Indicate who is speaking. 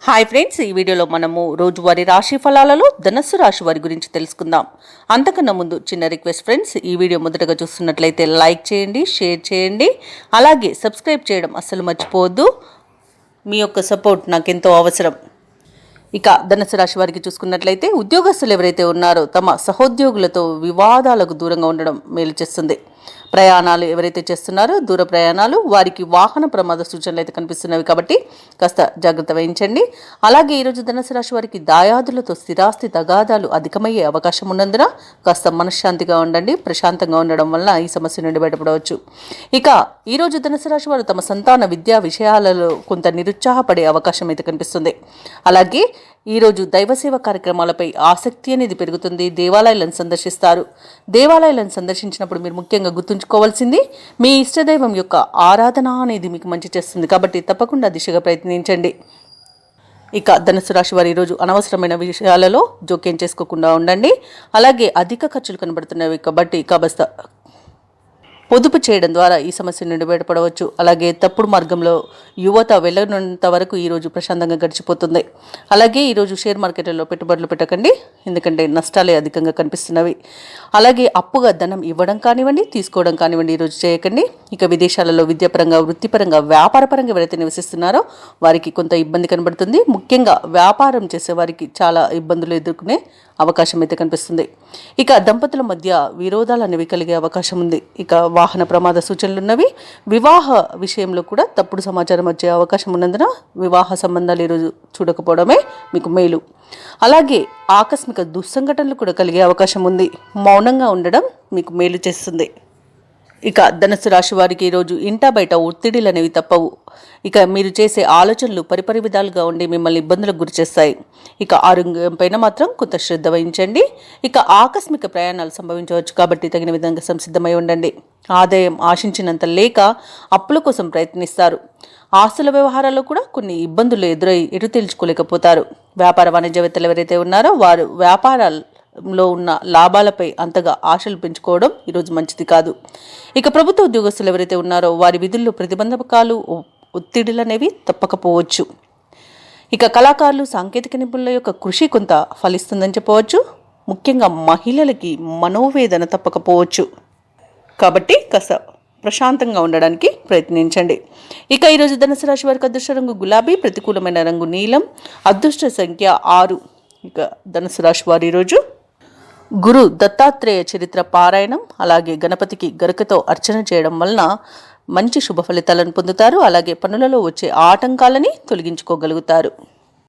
Speaker 1: Hi friends, ఈ వీడియోలో మనము రోజువారీ రాశి ఫలాలలో ధనస్సు రాశి వారి గురించి తెలుసుకుందాం. అంతకన్నా ముందు చిన్న రిక్వెస్ట్ ఫ్రెండ్స్, ఈ వీడియో మొదటగా చూస్తున్నట్లయితే లైక్ చేయండి, షేర్ చేయండి, అలాగే సబ్స్క్రైబ్ చేయడం అస్సలు మర్చిపోవద్దు. మీ యొక్క సపోర్ట్ నాకెంతో అవసరం. ఇక ధనుసు రాశి వారికి చూసుకున్నట్లయితే ఉద్యోగస్తులు ఎవరైతే ఉన్నారో తమ సహోద్యోగులతో వివాదాలకు దూరంగా ఉండడం మేలు చేస్తుంది. ప్రయాణాలు ఎవరైతే చేస్తున్నారో దూర ప్రయాణాలు వారికి వాహన ప్రమాద సూచనలు అయితే కనిపిస్తున్నవి కాబట్టి కాస్త జాగ్రత్త వహించండి. అలాగే ఈరోజు ధనుసు రాశి వారికి దాయాదులతో స్థిరాస్తి తగాదాలు అధికమయ్యే అవకాశం ఉన్నందున కాస్త మనశ్శాంతిగా ఉండండి. ప్రశాంతంగా ఉండడం వల్ల ఈ సమస్య నుండి బయటపడవచ్చు. ఇక ఈరోజు ధనుసు రాశి వారు తమ సంతాన విద్యా విషయాలలో కొంత నిరుత్సాహపడే అవకాశం అయితే కనిపిస్తుంది. అలాగే ఈరోజు దైవసేవ కార్యక్రమాలపై ఆసక్తి అనేది పెరుగుతుంది. దేవాలయాలను సందర్శిస్తారు. దేవాలయాలను సందర్శించినప్పుడు మీరు ముఖ్యంగా గుర్తుంచుకోవాల్సింది మీ ఇష్టదైవం యొక్క ఆరాధన అనేది మీకు మంచి చేస్తుంది కాబట్టి తప్పకుండా దిశగా ప్రయత్నించండి. ఇక ధనుసు రాశి వారు ఈరోజు అనవసరమైన విషయాలలో జోక్యం చేసుకోకుండా ఉండండి. అలాగే అధిక ఖర్చులు కనబడుతున్నవి కాబట్టి కాస్త పొదుపు చేయడం ద్వారా ఈ సమస్య నుండి బయటపడవచ్చు. అలాగే తప్పుడు మార్గంలో యువత వెళ్ళనంత వరకు ఈరోజు ప్రశాంతంగా గడిచిపోతుంది. అలాగే ఈరోజు షేర్ మార్కెట్లలో పెట్టుబడులు పెట్టకండి, ఎందుకంటే నష్టాలే అధికంగా కనిపిస్తున్నవి. అలాగే అప్పుగా ధనం ఇవ్వడం కానివ్వండి, తీసుకోవడం కానివ్వండి ఈరోజు చేయకండి. ఇక విదేశాలలో విద్యాపరంగా, వృత్తిపరంగా, వ్యాపారపరంగా ఎవరైతే నివసిస్తున్నారో వారికి కొంత ఇబ్బంది కనబడుతుంది. ముఖ్యంగా వ్యాపారం చేసే వారికి చాలా ఇబ్బందులు ఎదుర్కొనే అవకాశం అయితే కనిపిస్తుంది. ఇక దంపతుల మధ్య విరోధాలు అనేవి కలిగే అవకాశం ఉంది. ఇక వాహన ప్రమాద సూచనలు ఉన్నవి. వివాహ విషయంలో కూడా తప్పుడు సమాచారం వచ్చే అవకాశం ఉన్నందున వివాహ సంబంధాలు ఈరోజు చూడకపోవడమే మీకు మేలు. అలాగే ఆకస్మిక దుస్సంఘటనలు కూడా కలిగే అవకాశం ఉంది. మౌనంగా ఉండడం మీకు మేలు చేస్తుంది. ఇక ధనుసు రాశి వారికి ఈరోజు ఇంటా బయట ఒత్తిడిలు అనేవి తప్పవు. ఇక మీరు చేసే ఆలోచనలు పరిపరి విధాలుగా ఉండి మిమ్మల్ని ఇబ్బందులకు గురిచేస్తాయి. ఇక ఆరోగ్యం పైన మాత్రం కొంత శ్రద్ధ వహించండి. ఇక ఆకస్మిక ప్రయాణాలు సంభవించవచ్చు కాబట్టి తగిన విధంగా సంసిద్ధమై ఉండండి. ఆదాయం ఆశించినంత లేక అప్పుల కోసం ప్రయత్నిస్తారు. ఆస్తుల వ్యవహారాల్లో కూడా కొన్ని ఇబ్బందులు ఎదురై ఎటు తేల్చుకోలేకపోతారు. వ్యాపార వాణిజ్యవేత్తలు ఎవరైతే ఉన్నారో వారు వ్యాపారాల్లో ఉన్న లాభాలపై అంతగా ఆశలు పెంచుకోవడం ఈరోజు మంచిది కాదు. ఇక ప్రభుత్వ ఉద్యోగస్తులు ఎవరైతే ఉన్నారో వారి విధుల్లో ప్రతిబంధకాలు, ఒత్తిడులు అనేవి తప్పకపోవచ్చు. ఇక కళాకారులు, సాంకేతిక నిపుణుల యొక్క కృషి కొంత ఫలిస్తుందని చెప్పవచ్చు. ముఖ్యంగా మహిళలకి మనోవేదన తప్పకపోవచ్చు కాబట్టి కాస్త ప్రశాంతంగా ఉండడానికి ప్రయత్నించండి. ఇక ఈరోజు ధనుసు రాశి వారికి అదృష్ట రంగు గులాబీ, ప్రతికూలమైన రంగు నీలం, అదృష్ట సంఖ్య 6. ఇక ధనుసు రాశి వారు ఈరోజు గురు దత్తాత్రేయ చరిత్ర పారాయణం, అలాగే గణపతికి గరకతో అర్చన చేయడం వలన మంచి శుభ ఫలితాలను పొందుతారు. అలాగే పనులలో వచ్చే ఆటంకాలని తొలగించుకోగలుగుతారు.